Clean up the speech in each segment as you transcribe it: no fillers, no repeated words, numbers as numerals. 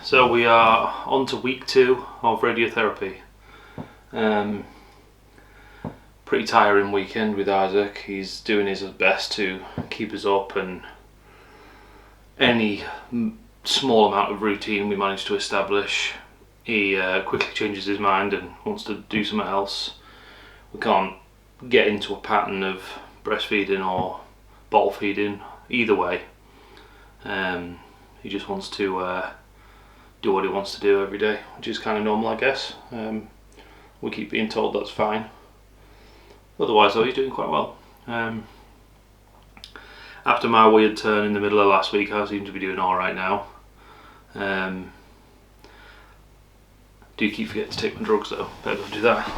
So we are on to week 2 of radiotherapy. Pretty tiring weekend with Isaac. He's doing his best to keep us up, and any small amount of routine we manage to establish, he quickly changes his mind and wants to do something else. We can't get into a pattern of breastfeeding or bottle feeding either way. He just wants to do what he wants to do every day, which is kind of normal, I guess. We keep being told that's fine. Otherwise though, he's doing quite well. After my weird turn in the middle of last week, I seem to be doing alright now. Do keep forgetting to take my drugs though, better go do that.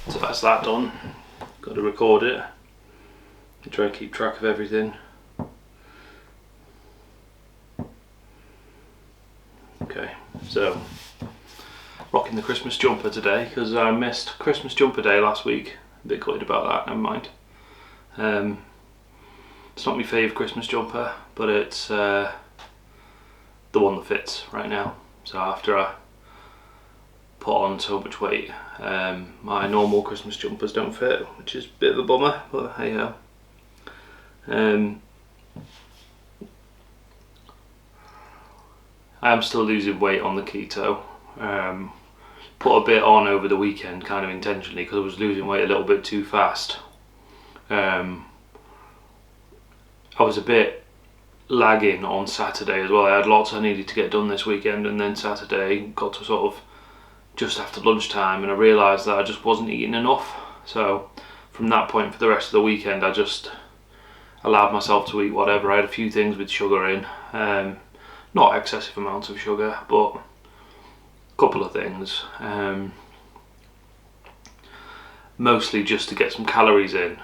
So that's that done. Got to record it. Try and keep track of everything. Okay, so rocking the Christmas jumper today because I missed Christmas jumper day last week. A bit gutted about that, never mind. It's not my favourite Christmas jumper, but it's the one that fits right now. So after I put on so much weight, my normal Christmas jumpers don't fit, which is a bit of a bummer, but hey ho. I am still losing weight on the keto. Put a bit on over the weekend, kind of intentionally, because I was losing weight a little bit too fast. I was a bit lagging on Saturday as well. I had lots I needed to get done this weekend, and then Saturday got to sort of just after lunchtime and I realised that I just wasn't eating enough. So from that point for the rest of the weekend I just allowed myself to eat whatever. I had a few things with sugar in, not excessive amounts of sugar, but a couple of things, mostly just to get some calories in.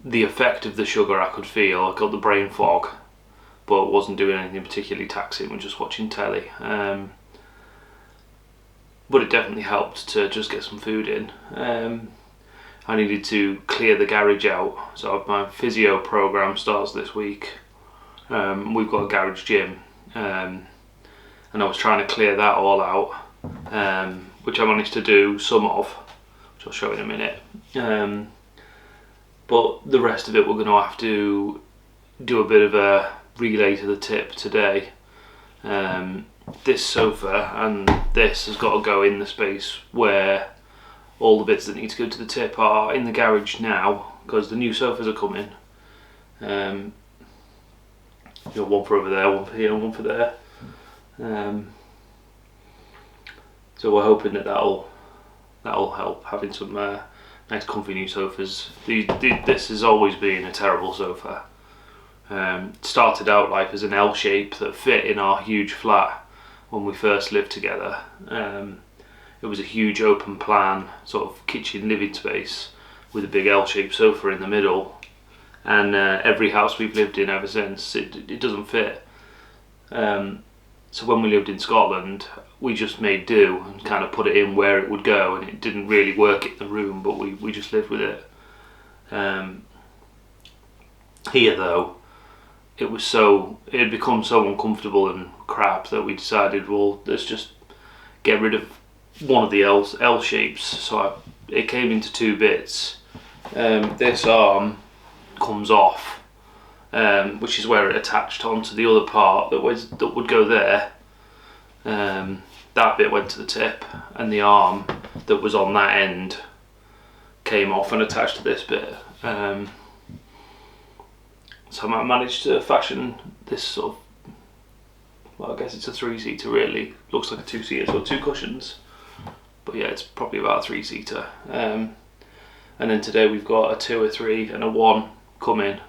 The effect of the sugar I could feel. I got the brain fog, but wasn't doing anything particularly taxing, we're just watching telly. But it definitely helped to just get some food in. I needed to clear the garage out, so my physio program starts this week. We've got a garage gym, and I was trying to clear that all out, which I managed to do some of, which I'll show in a minute. But the rest of it we're going to have to do a bit of a relay to the tip today. This sofa and this has got to go in the space where all the bits that need to go to the tip are in the garage now, because the new sofas are coming. One for over there, one for here, and one for there. So we're hoping that that'll help, having some nice comfy new sofas. This has always been a terrible sofa. Started out like as an L shape that fit in our huge flat when we first lived together. It was a huge open plan sort of kitchen living space with a big L-shaped sofa in the middle, and every house we've lived in ever since, it doesn't fit. So when we lived in Scotland we just made do and kind of put it in where it would go, and it didn't really work in the room, but we just lived with it. Here though, it had become so uncomfortable and crap that we decided, well, let's just get rid of one of the L shapes. So it came into 2 bits. This arm comes off, which is where it attached onto the other part that would go there. That bit went to the tip, and the arm that was on that end came off and attached to this bit. So I managed to fashion this sort of, well, I guess it's a 3-seater really. Looks like a 2-seater, so 2 cushions. But yeah, it's probably about a 3-seater. And then today we've got a 2, a 3 and a 1 coming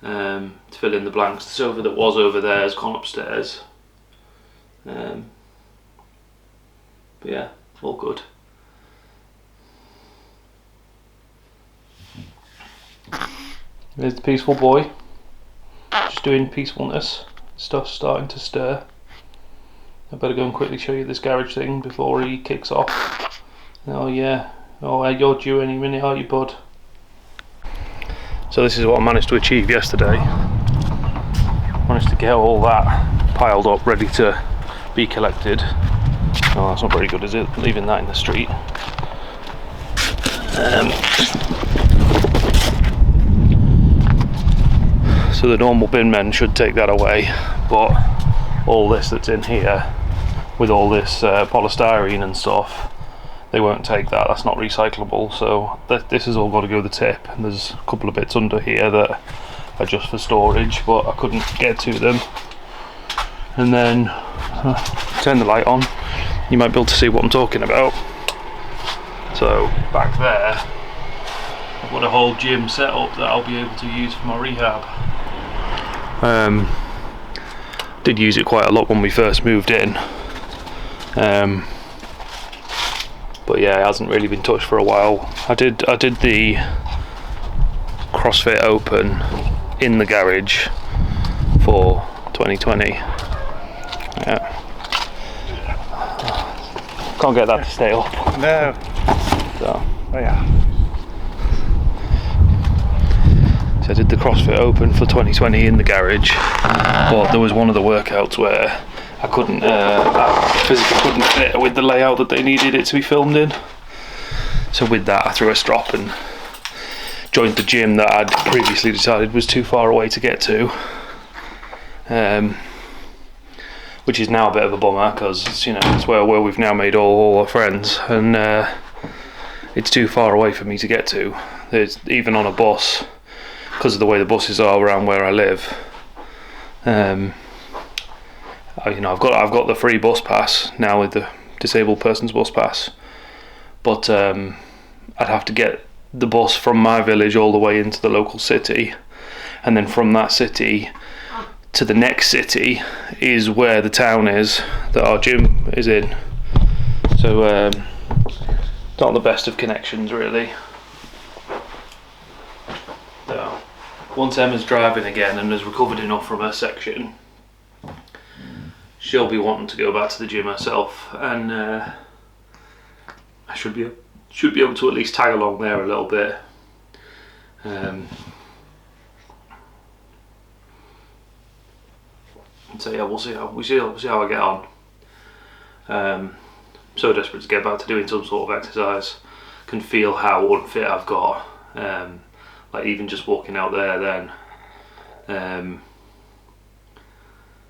to fill in the blanks. The sofa that was over there has gone upstairs. But yeah, all good. There's the peaceful boy, just doing peacefulness. Stuff's starting to stir. I better go and quickly show you this garage thing before he kicks off. Oh yeah, oh you're due any minute, aren't you, bud? So this is what I managed to achieve yesterday. Managed to get all that piled up, ready to be collected. Oh, that's not very good, is it? Leaving that in the street. So the normal bin men should take that away, but all this that's in here, with all this polystyrene and stuff, they won't take that. That's not recyclable, so this has all got to go to the tip. And there's a couple of bits under here that are just for storage, but I couldn't get to them. And then turn the light on, you might be able to see what I'm talking about. So back there, I've got a whole gym set up that I'll be able to use for my rehab. Did use it quite a lot when we first moved in, but yeah, it hasn't really been touched for a while. I did the CrossFit Open in the garage for 2020. Yeah. Can't get that to stay up. No. So. Oh yeah. So I did the CrossFit Open for 2020 in the garage, but there was one of the workouts where I couldn't, I physically couldn't fit with the layout that they needed it to be filmed in. So with that, I threw a strop and joined the gym that I'd previously decided was too far away to get to, which is now a bit of a bummer because it's where we've now made all our friends, and it's too far away for me to get to. There's even on a bus, because of the way the buses are around where I live. I've got the free bus pass now with the disabled person's bus pass, but I'd have to get the bus from my village all the way into the local city, and then from that city to the next city is where the town is that our gym is in. So not the best of connections really. So once Emma's driving again and has recovered enough from her section, she'll be wanting to go back to the gym herself, and I should be able to at least tag along there a little bit. So yeah, we'll see how I get on. So desperate to get back to doing some sort of exercise. Can feel how unfit I've got. Like even just walking out there, then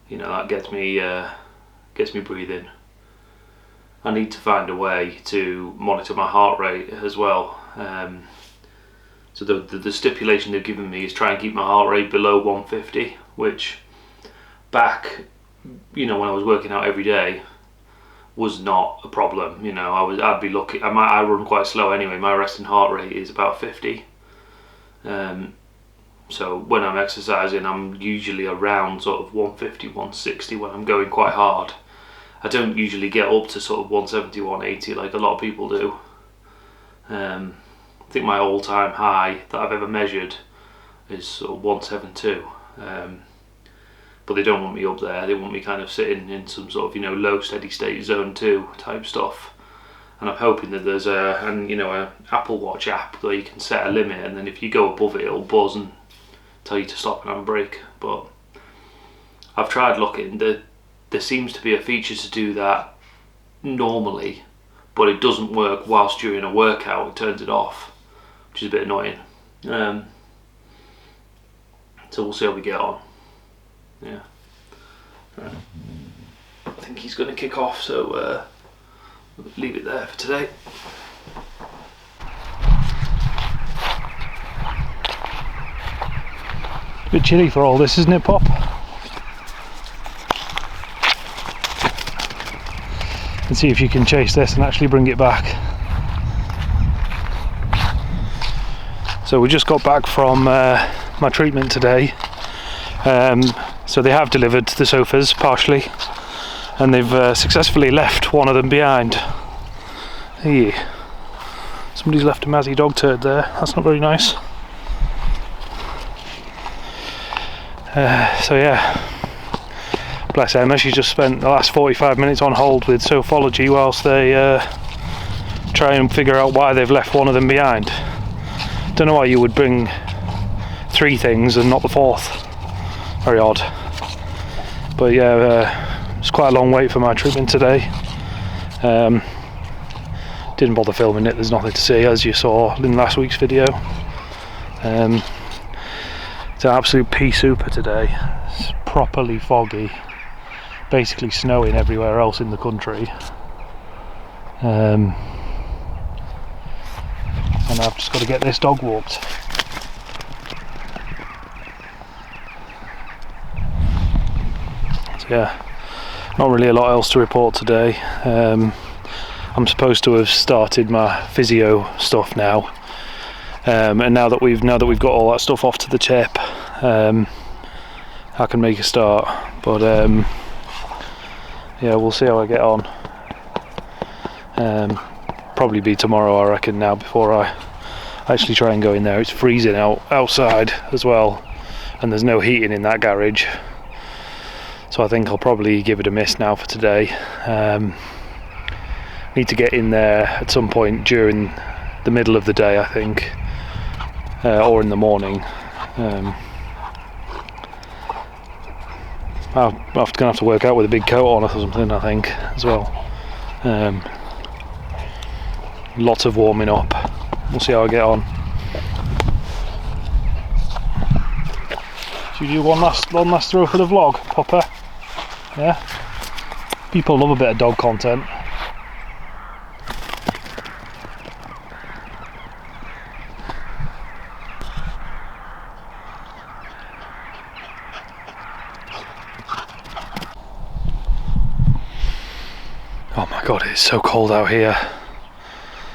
that gets me breathing. I need to find a way to monitor my heart rate as well. So the stipulation they've given me is try and keep my heart rate below 150, which back, when I was working out every day, was not a problem. I'd be lucky. I run quite slow anyway. My resting heart rate is about 50. So when I'm exercising, I'm usually around sort of 150, 160 when I'm going quite hard. I don't usually get up to sort of 170, 180 like a lot of people do. I think my all-time high that I've ever measured is sort of 172. But they don't want me up there. They want me kind of sitting in some sort of low steady state zone 2 type stuff. And I'm hoping that there's a Apple Watch app where you can set a limit, and then if you go above it, it'll buzz and tell you to stop and have a break. But I've tried looking. There seems to be a feature to do that normally, but it doesn't work whilst you're in a workout. It turns it off, which is a bit annoying. So we'll see how we get on. Yeah. Right. I think he's going to kick off, so we'll leave it there for today. A bit chilly for all this, isn't it, Pop? Let's see if you can chase this and actually bring it back. So we just got back from my treatment today. So they have delivered the sofas partially, and they've successfully left one of them behind. Hey, somebody's left a mazzy dog turd there. That's not very nice. So yeah, bless Emma, she just spent the last 45 minutes on hold with Sophology whilst they try and figure out why they've left one of them behind. Don't know why you would bring 3 things and not the 4th. Very odd. But yeah, it's quite a long wait for my treatment today. Didn't bother filming it, there's nothing to see, as you saw in last week's video. It's an absolute pea super today. It's properly foggy, basically snowing everywhere else in the country. And I've just got to get this dog walked. So yeah, not really a lot else to report today. I'm supposed to have started my physio stuff now. And now that we've got all that stuff off to the chip, I can make a start. But yeah, we'll see how I get on. Probably be tomorrow, I reckon, now, before I actually try and go in there. It's freezing outside as well, and there's no heating in that garage, so I think I'll probably give it a miss now for today. Need to get in there at some point during the middle of the day, I think, or in the morning. I'm gonna have to work out with a big coat on or something, I think, as well. Lots of warming up. We'll see how I get on. Should we do one last throw for the vlog, Popper? Yeah? People love a bit of dog content. Oh my god, it's so cold out here.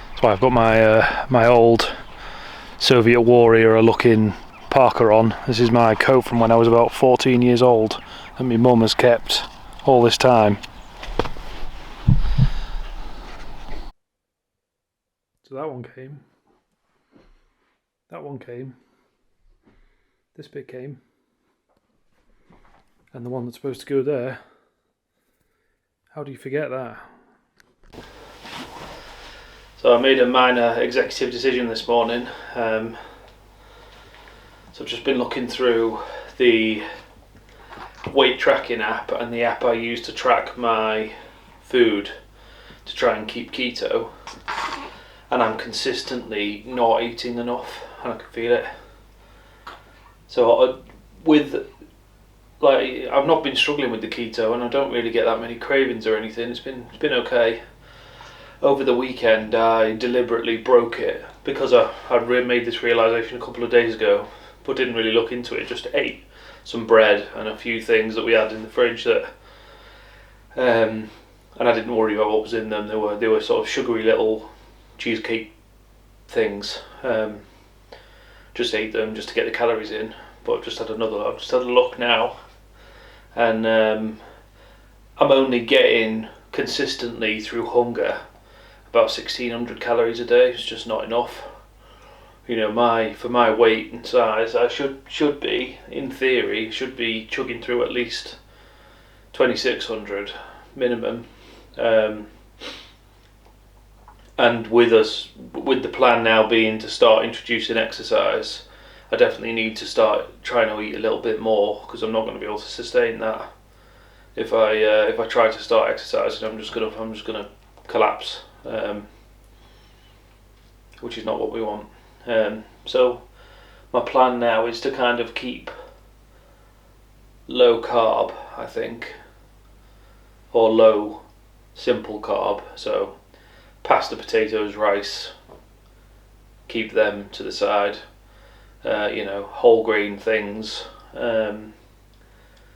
That's why I've got my old Soviet war era looking parka on. This is my coat from when I was about 14 years old that my mum has kept all this time. So that one came. That one came. This bit came. And the one that's supposed to go there. How do you forget that? So I made a minor executive decision this morning. So I've just been looking through the weight tracking app and the app I use to track my food to try and keep keto, and I'm consistently not eating enough, and I can feel it. So I've not been struggling with the keto, and I don't really get that many cravings or anything. It's been okay. Over the weekend I deliberately broke it because I'd made this realisation a couple of days ago, but didn't really look into it. Just ate some bread and a few things that we had in the fridge that and I didn't worry about what was in them. They were sort of sugary little cheesecake things. Just ate them just to get the calories in, but I've just had a look now, and I'm only getting consistently through hunger about 1600 calories a day. It's just not enough. You know, for my weight and size, I should be, in theory, chugging through at least 2600 minimum. And with the plan now being to start introducing exercise, I definitely need to start trying to eat a little bit more, because I'm not going to be able to sustain that. If I try to start exercising, I'm just gonna collapse, which is not what we want. So my plan now is to kind of keep low carb, I think, or low simple carb. So pasta, potatoes, rice, keep them to the side. Whole grain things,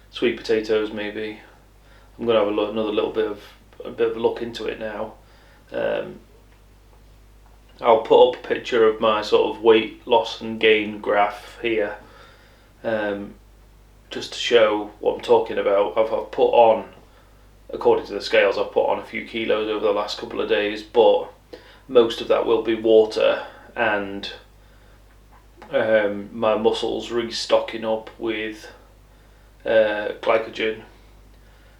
sweet potatoes maybe. I'm gonna have a bit of a look into it now. I'll put up a picture of my sort of weight loss and gain graph here, just to show what I'm talking about. I've put on, according to the scales, I've put on a few kilos over the last couple of days, but most of that will be water and my muscles restocking up with glycogen,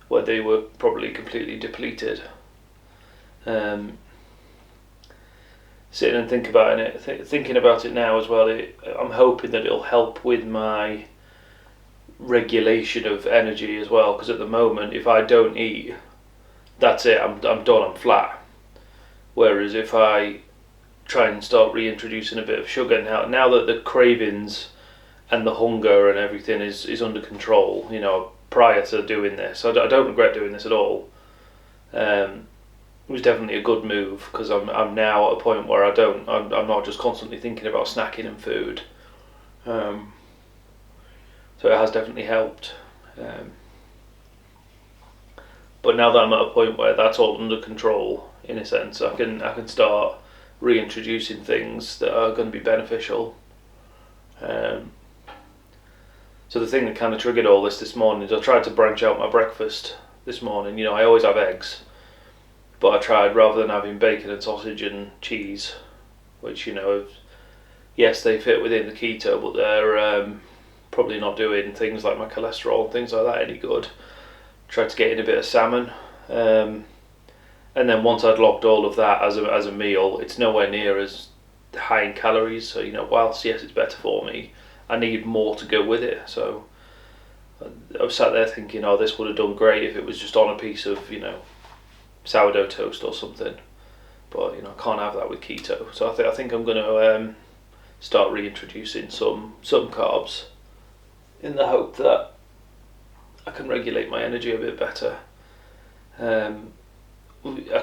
where they were probably completely depleted. Sitting and thinking about it now as well, I'm hoping that it'll help with my regulation of energy as well, because at the moment, if I don't eat, that's it, I'm done, I'm flat. Whereas if I try and start reintroducing a bit of sugar now that the cravings and the hunger and everything is under control, prior to doing this, I don't regret doing this at all. It was definitely a good move, because I'm now at a point where I'm not just constantly thinking about snacking and food. So it has definitely helped. But now that I'm at a point where that's all under control, in a sense, I can start reintroducing things that are going to be beneficial. So the thing that kind of triggered all this morning is I tried to branch out my breakfast this morning. I always have eggs, but I tried, rather than having bacon and sausage and cheese, which yes, they fit within the keto, but they're probably not doing things like my cholesterol and things like that any good. Tried to get in a bit of salmon, and then once I'd logged all of that as a meal, it's nowhere near as high in calories. So whilst yes, it's better for me, I need more to go with it. So I was sat there thinking, this would have done great if it was just on a piece of sourdough toast or something, but I can't have that with keto. So I think I'm going to start reintroducing some carbs, in the hope that I can regulate my energy a bit better. I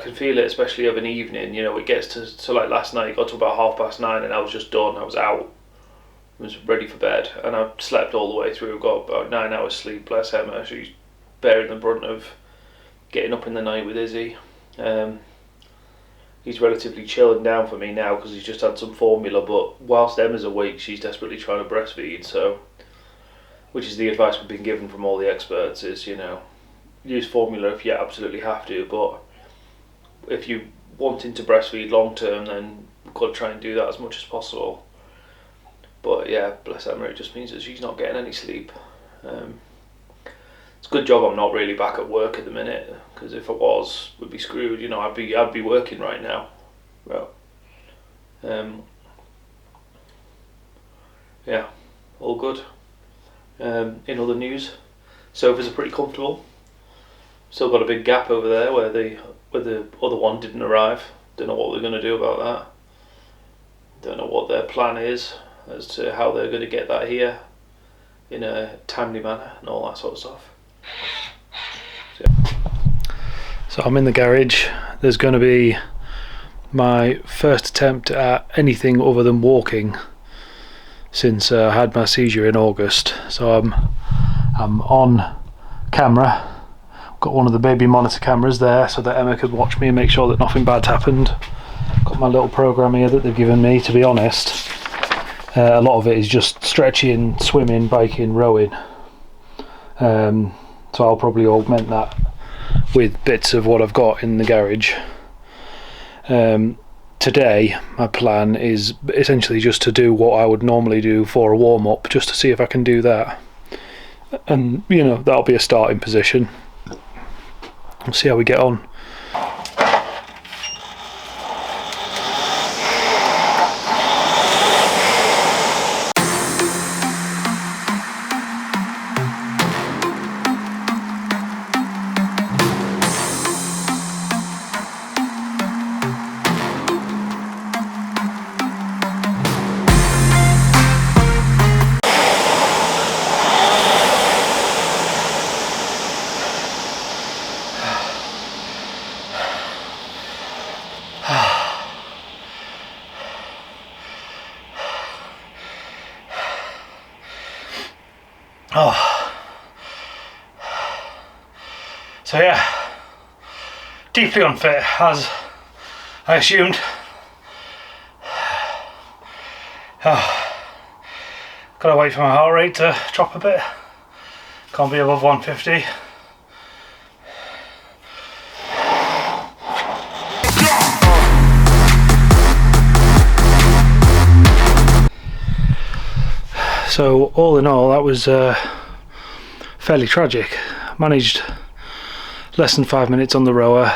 can feel it, especially of an evening. It gets to like last night, it got to about 9:30 and I was just done. I was out, I was ready for bed, and I slept all the way through. Got about 9 hours sleep. Bless Emma, she's bearing the brunt of getting up in the night with Izzy. He's relatively chilling down for me now because he's just had some formula, but whilst Emma's awake, she's desperately trying to breastfeed. So, which is the advice we've been given from all the experts, is use formula if you absolutely have to, but if you're wanting to breastfeed long term, then we've got to try and do that as much as possible. But yeah, bless Emma, it just means that she's not getting any sleep. It's a good job I'm not really back at work at the minute, because if I was, we'd be screwed. I'd be working right now. Well, yeah, all good. In other news, sofas are pretty comfortable. Still got a big gap over there where the other one didn't arrive. Don't know what they're going to do about that. Don't know what their plan is as to how they're going to get that here in a timely manner and all that sort of stuff. So I'm in the garage. There's going to be my first attempt at anything other than walking since I had my seizure in August. So I'm on camera. Got one of the baby monitor cameras there so that Emma could watch me and make sure that nothing bad happened. Got my little program here that they've given me. To be honest, a lot of it is just stretching, swimming, biking, rowing. So I'll probably augment that with bits of what I've got in the garage. Today my plan is essentially just to do what I would normally do for a warm-up, just to see if I can do that, and that'll be a starting position. We'll see how we get on. So yeah, deeply unfit, as I assumed. Gotta wait for my heart rate to drop a bit. Can't be above 150. So all in all, that was fairly tragic. Managed less than 5 minutes on the rower,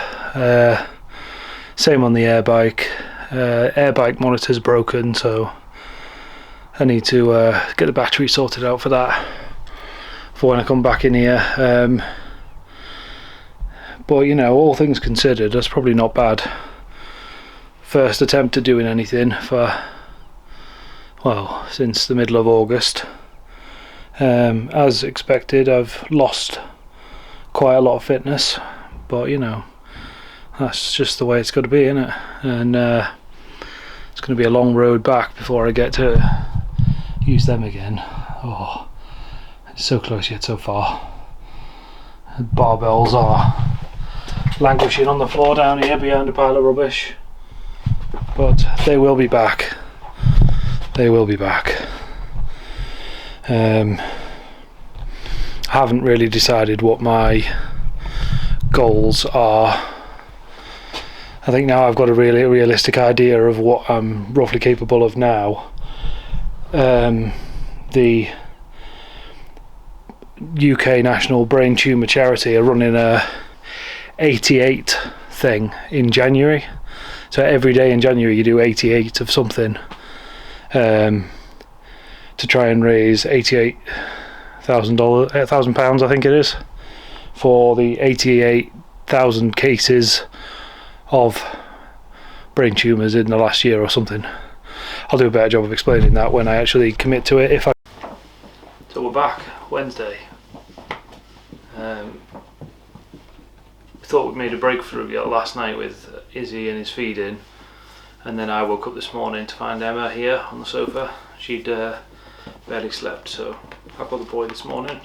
same on the air bike. Air bike monitor's broken, so I need to get the battery sorted out for that for when I come back in here. But you know, all things considered, that's probably not bad. First attempt at doing anything for, well, since the middle of August. As expected, I've lost quite a lot of fitness, but you know, that's just the way it's got to be, isn't it? And it's going to be a long road back before I get to use them again. Oh, it's so close yet so far. The barbells are languishing on the floor down here behind a pile of rubbish, but they will be back. They will be back. I haven't really decided what my goals are. I think now I've got a really realistic idea of what I'm roughly capable of now. The UK National Brain Tumour Charity are running a 88 thing in January. So every day in January you do 88 of something, to try and raise £88,000, I think it is, for the 88,000 cases of brain tumours in the last year or something. I'll do a better job of explaining that when I actually commit to it. So we're back Wednesday. Thought we'd made a breakthrough last night with Izzy and his feeding, and then I woke up this morning to find Emma here on the sofa. She'd barely slept, so I've got the boy this morning.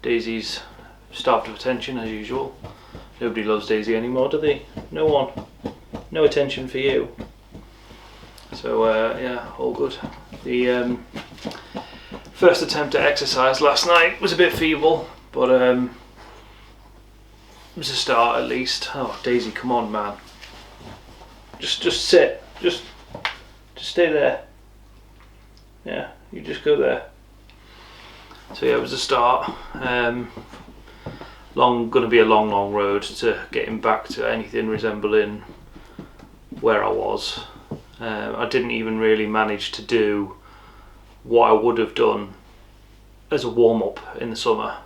Daisy's starved of attention as usual. Nobody loves Daisy anymore, do they? No one. No attention for you. So yeah, all good. The first attempt at exercise last night was a bit feeble, but it was a start at least. Oh, Daisy, come on, man. Just sit. Just stay there. Yeah, you just go there. So yeah, it was a start. Gonna be a long road to getting back to anything resembling where I was. I didn't even really manage to do what I would have done as a warm-up in the summer.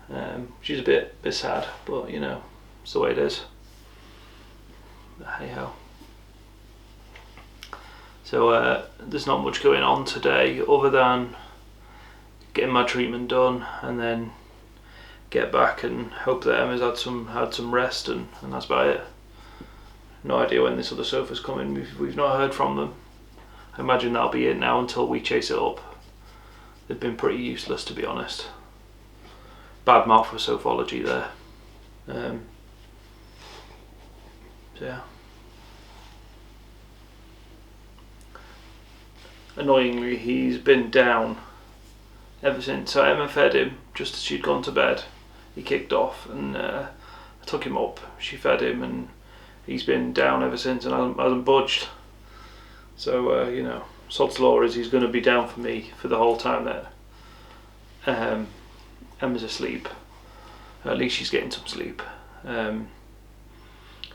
Which is a bit sad, but you know, it's the way it is. Hey ho. So there's not much going on today other than getting my treatment done and then get back and hope that Emma's had some rest, and that's about it. No idea when this other sofa's coming. We've not heard from them. I imagine that'll be it now until we chase it up. They've been pretty useless, to be honest. Bad mouth for sophology there. So yeah. Annoyingly, he's been down ever since. So Emma fed him just as she'd gone to bed. He kicked off, and I took him up. She fed him, and he's been down ever since and hasn't budged. So you know, sod's law is he's going to be down for me for the whole time that Emma's asleep. At least she's getting some sleep.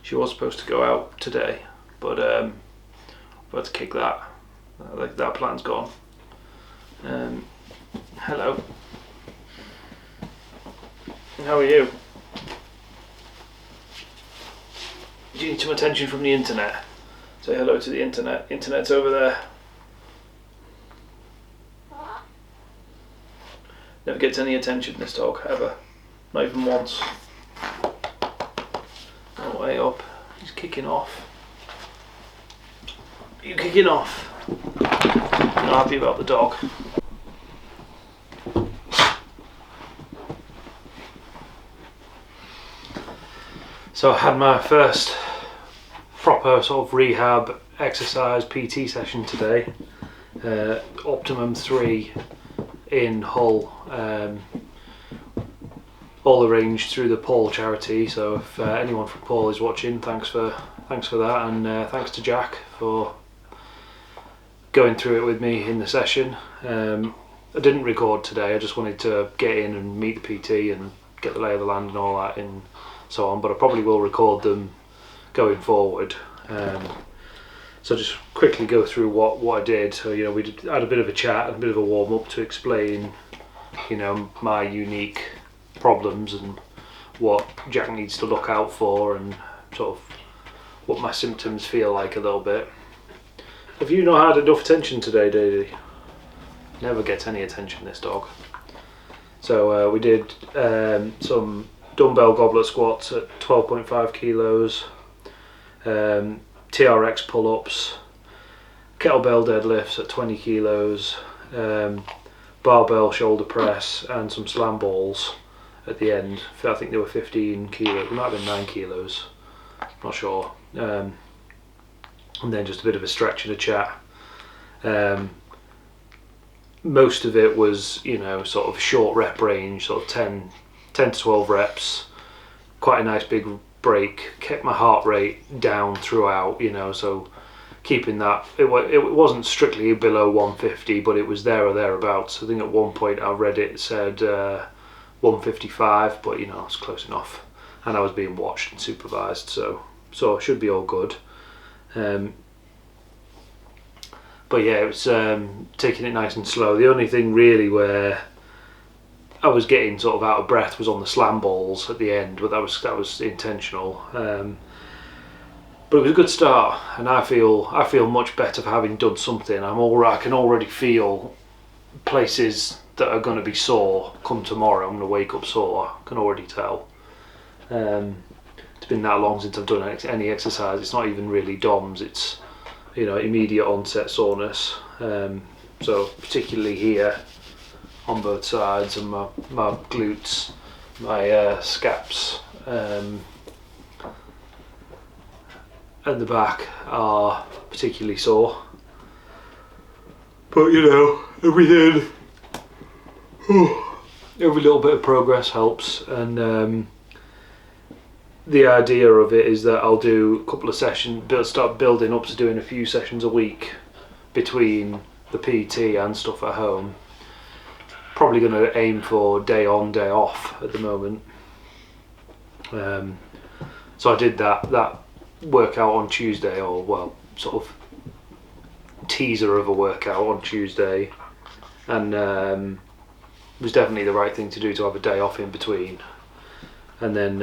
She was supposed to go out today, but I've had to kick that. That plan's gone. Hello. How are you? Do you need some attention from the internet? Say hello to the internet. Internet's over there. Never gets any attention, this dog, ever. Not even once. No way up. He's kicking off. Are you kicking off? Not happy about the dog. So I had my first proper sort of rehab exercise PT session today. Optimum 3 in Hull. All arranged through the Paul charity. So if anyone from Paul is watching, thanks for that, and thanks to Jack for going through it with me in the session. I didn't record today. I just wanted to get in and meet the PT and get the lay of the land and all that and so on, but I probably will record them going forward. So just quickly go through what I did. So we had a bit of a chat and a bit of a warm up to explain my unique problems and what Jack needs to look out for and sort of what my symptoms feel like a little bit. Have you not had enough attention today, Daisy? Never gets any attention, this dog. So we did some dumbbell goblet squats at 12.5 kilos, TRX pull-ups, kettlebell deadlifts at 20 kilos, barbell shoulder press and some slam balls at the end. I think they were 15 kilos, it might have been 9 kilos, not sure. And then just a bit of a stretch and a chat. Most of it was, sort of short rep range, sort of 10 to 12 reps, quite a nice big break, kept my heart rate down throughout, so keeping that, it wasn't strictly below 150, but it was there or thereabouts. I think at one point I read it said 155, but it's close enough, and I was being watched and supervised, so it should be all good. But yeah, it was taking it nice and slow. The only thing really where I was getting sort of out of breath was on the slam balls at the end, but that was intentional. But it was a good start, and I feel much better for having done something. I can already feel places that are going to be sore come tomorrow. I'm going to wake up sore. I can already tell. It's been that long since I've done any exercise. It's not even really DOMS. It's immediate onset soreness. So particularly here on both sides, and my glutes, my scaps, and the back are particularly sore. But every little bit of progress helps, and the idea of it is that I'll do a couple of sessions, start building up to doing a few sessions a week between the PT and stuff at home. Probably going to aim for day on, day off at the moment. So I did that workout on Tuesday, or sort of teaser of a workout on Tuesday, and it was definitely the right thing to do to have a day off in between. And then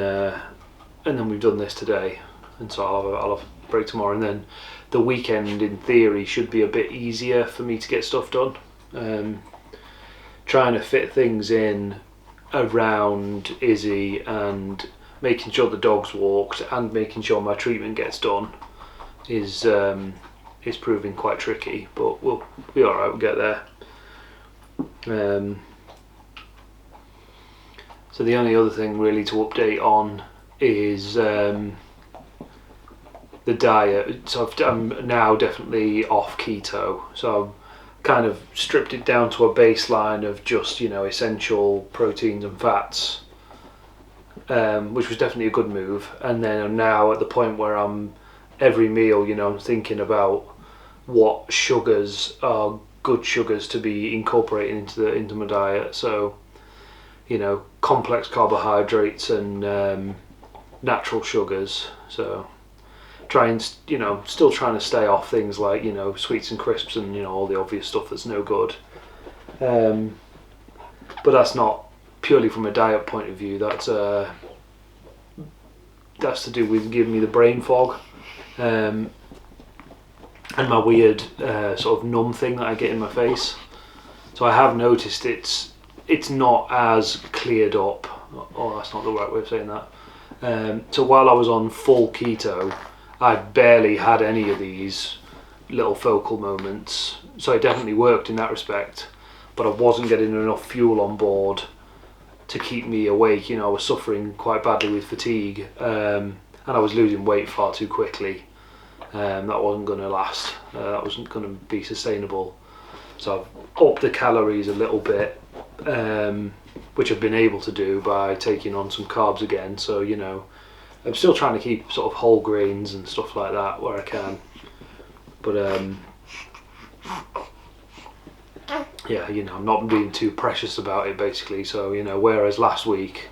we've done this today, and so I'll have a break tomorrow, and then the weekend in theory should be a bit easier for me to get stuff done. Trying to fit things in around Izzy and making sure the dog's walked and making sure my treatment gets done is proving quite tricky, but we'll be alright, we'll get there. So the only other thing really to update on is the diet. So I'm now definitely off keto, so I've kind of stripped it down to a baseline of just essential proteins and fats, which was definitely a good move. And then I'm now at the point where I'm every meal I'm thinking about what sugars are good sugars to be incorporated into my diet. So complex carbohydrates and natural sugars. So still trying to stay off things like sweets and crisps and all the obvious stuff that's no good. But that's not purely from a diet point of view. That's to do with giving me the brain fog, and my weird sort of numb thing that I get in my face. So I have noticed it's not as cleared up. Oh, that's not the right way of saying that. So while I was on full keto, I barely had any of these little focal moments. So it definitely worked in that respect, but I wasn't getting enough fuel on board to keep me awake. I was suffering quite badly with fatigue, and I was losing weight far too quickly. That wasn't going to last. That wasn't going to be sustainable. So I've upped the calories a little bit, which I've been able to do by taking on some carbs again. So I'm still trying to keep sort of whole grains and stuff like that where I can, but yeah, you know, I'm not being too precious about it basically. So, you know, whereas last week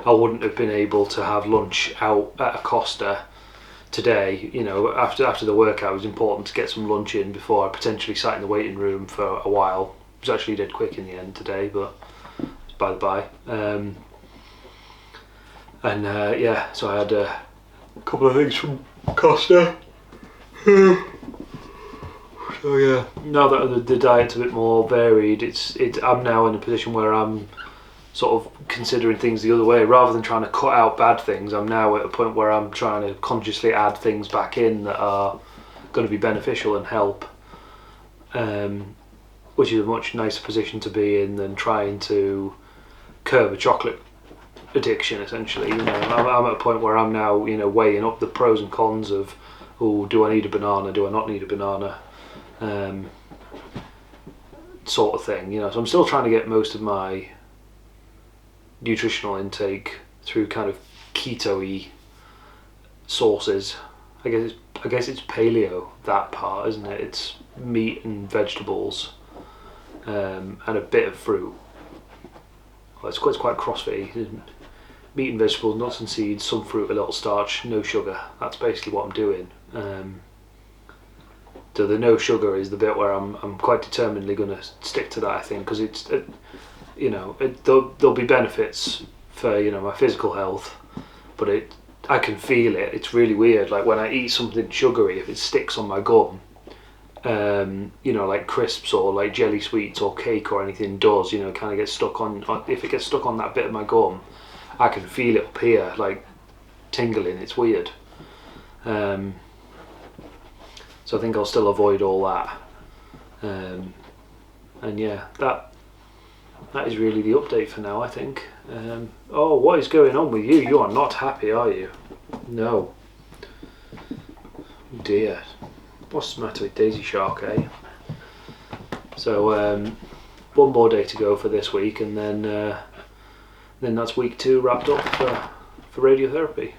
I wouldn't have been able to have lunch out at a Costa, today, you know, after the workout, it was important to get some lunch in before I potentially sat in the waiting room for a while. It was actually dead quick in the end today, but it's by the by. Yeah, so I had a couple of things from Costa. So yeah, now that the diet's a bit more varied, I'm now in a position where I'm sort of considering things the other way. Rather than trying to cut out bad things, I'm now at a point where I'm trying to consciously add things back in that are going to be beneficial and help, which is a much nicer position to be in than trying to curb a chocolate addiction, essentially. You know, I'm at a point where I'm now, you know, weighing up the pros and cons of, oh, do I need a banana, do I not need a banana, sort of thing, you know. So I'm still trying to get most of my nutritional intake through kind of keto-y sources. I guess it's paleo, that part, isn't it? It's meat and vegetables, and a bit of fruit. Well, it's quite CrossFit, isn't it? Meat and vegetables, nuts and seeds, some fruit, a little starch, no sugar. That's basically what I'm doing. So the no sugar is the bit where I'm quite determinedly going to stick to that, I think, because it's you know, there'll be benefits for, you know, my physical health, but I can feel it. It's really weird. Like when I eat something sugary, if it sticks on my gum, you know, like crisps or like jelly sweets or cake or anything does, you know, kind of gets stuck on. If it gets stuck on that bit of my gum, I can feel it up here, like tingling. It's weird. So I think I'll still avoid all that. And yeah, that is really the update for now, I think. Oh, what is going on with you? You are not happy, are you? No. Dear. What's the matter with Daisy Shark, eh? So, one more day to go for this week, and then that's week 2 wrapped up for radiotherapy.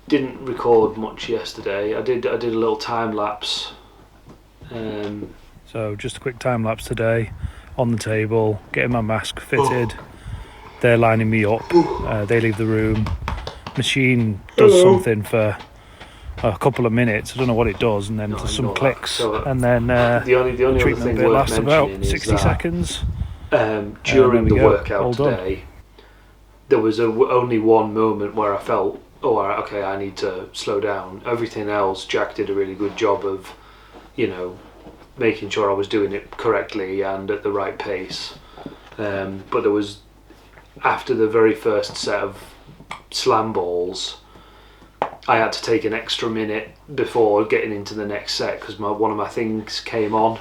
Didn't record much yesterday. I did a little time lapse. So just a quick time lapse today, on the table, getting my mask fitted. They're lining me up. They leave the room. Machine does something for a couple of minutes. I don't know what it does, and then there's some clicks, so, and then the only treatment bit lasts about 60 seconds. During the workout today, there was only one moment where I felt, oh, okay, I need to slow down. Everything else, Jack did a really good job of, you know, making sure I was doing it correctly and at the right pace. But there was, after the very first set of slam balls, I had to take an extra minute before getting into the next set because one of my things came on.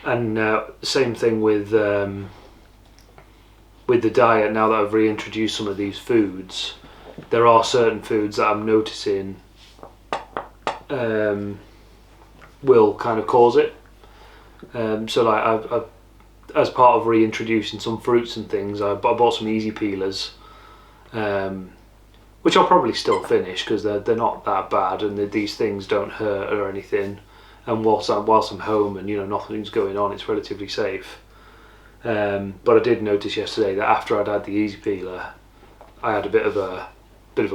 And same thing with the diet. Now that I've reintroduced some of these foods, there are certain foods that I'm noticing will kind of cause it. So like I've as part of reintroducing some fruits and things, I bought some easy peelers, which I'll probably still finish because they're not that bad and these things don't hurt or anything. And whilst I'm home and, you know, nothing's going on, it's relatively safe. But I did notice yesterday that after I'd had the easy peeler, I had a bit of a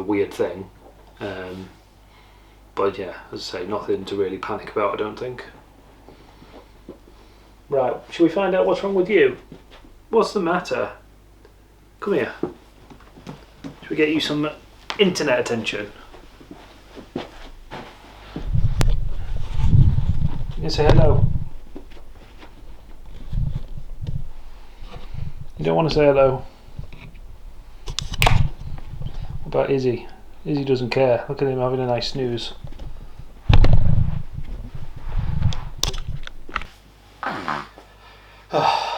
weird thing. But yeah, as I say, nothing to really panic about, I don't think. Right, shall we find out what's wrong with you? What's the matter? Come here. Shall we get you some internet attention? You say hello. You don't want to say hello. What about Izzy? Izzy doesn't care. Look at him having a nice snooze.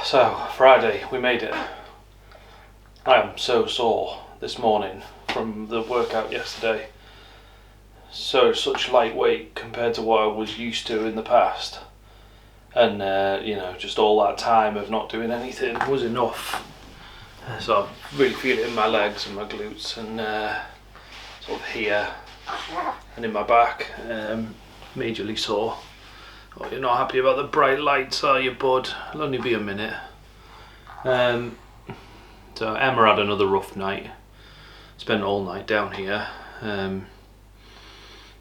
So, Friday, we made it. I am so sore this morning from the workout yesterday. Such lightweight compared to what I was used to in the past. And, you know, just all that time of not doing anything was enough. So I really feel it in my legs and my glutes and sort of here and in my back. majorly sore. Oh, you're not happy about the bright lights, are you, bud? It'll only be a minute. So Emma had another rough night. Spent all night down here.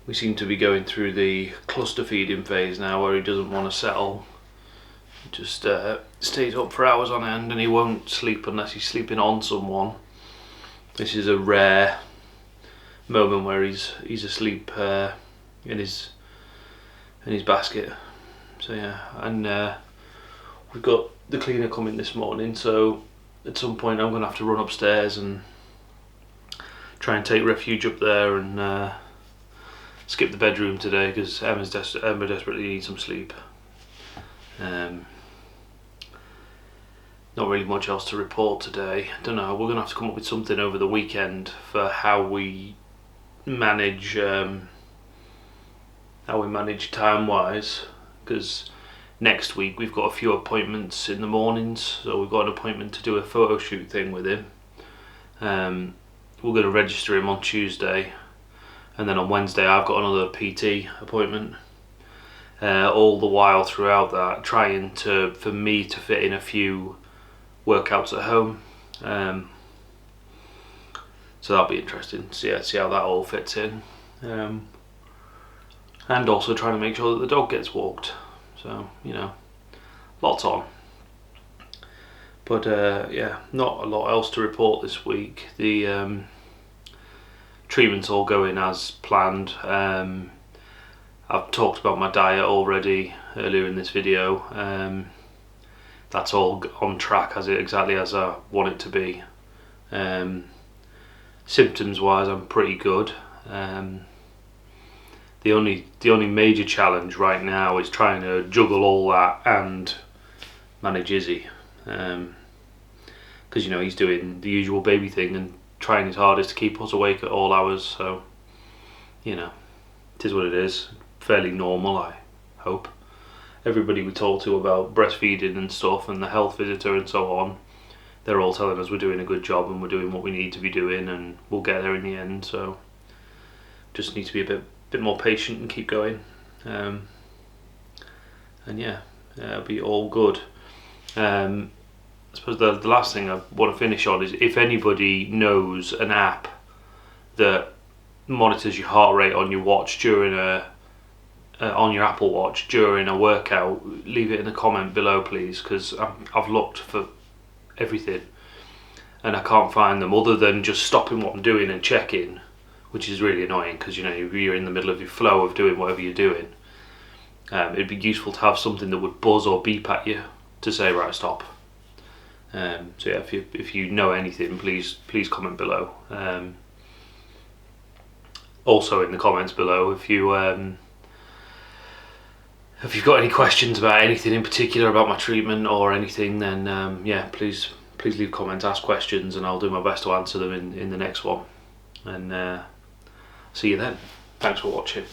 We seem to be going through the cluster feeding phase now, where he doesn't want to settle. He just stays up for hours on end, and he won't sleep unless he's sleeping on someone. This is a rare moment where he's asleep in his basket. So yeah, and we've got the cleaner coming this morning, so at some point I'm going to have to run upstairs and try and take refuge up there and skip the bedroom today, because Emma desperately needs some sleep. Not really much else to report today. I don't know, we're going to have to come up with something over the weekend for how we manage time wise, because next week we've got a few appointments in the mornings. So we've got an appointment to do a photo shoot thing with him. We're going to register him on Tuesday, and then on Wednesday I've got another PT appointment. All the while throughout that, trying for me to fit in a few workouts at home. So that'll be interesting to see how that all fits in. And also trying to make sure that the dog gets walked. So, you know, lots on. But yeah, not a lot else to report this week. The treatment's all going as planned. I've talked about my diet already earlier in this video. That's all on track exactly as I want it to be. Symptoms wise, I'm pretty good. The only major challenge right now is trying to juggle all that and manage Izzy, because you know he's doing the usual baby thing and trying his hardest to keep us awake at all hours. So you know, it is what it is. Fairly normal, I hope. Everybody we talk to about breastfeeding and stuff, and the health visitor and so on, they're all telling us we're doing a good job and we're doing what we need to be doing, and we'll get there in the end. So just need to be a bit more patient and keep going. And yeah, it'll be all good. I suppose the last thing I want to finish on is, if anybody knows an app that monitors your heart rate on your watch during on your Apple Watch during a workout, leave it in the comment below please, because I've looked for everything and I can't find them, other than just stopping what I'm doing and checking, which is really annoying because you know you're in the middle of your flow of doing whatever you're doing. It'd be useful to have something that would buzz or beep at you to say right, stop. So yeah, if you know anything, please comment below. Also in the comments below, if you've got any questions about anything in particular about my treatment or anything, then yeah, please leave comments, ask questions, and I'll do my best to answer them in the next one. And see you then. Thanks for watching.